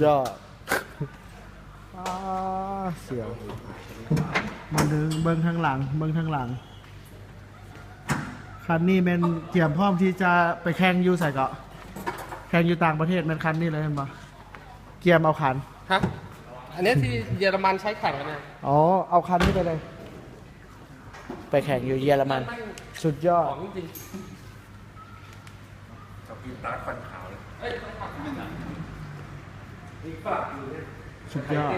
ยอดเสียวมาดึงเบิ้งข้างหลังคันนี้เป็นเตรียมพร้อมที่จะไปแข่งอยู่ใส่เกาะแข่งอยู่ต่างประเทศเป็นคันนี้เลยเห็นปะเกียมเอาคันฮะอันนี้ที่เยอรมันใช้แข่งกันนะอ๋อเอาคันนี้ไปเลยไปแข่งอยู่เยอรมันสุดยอดของจริงกับยูตาควันขาวเลยสุดยอด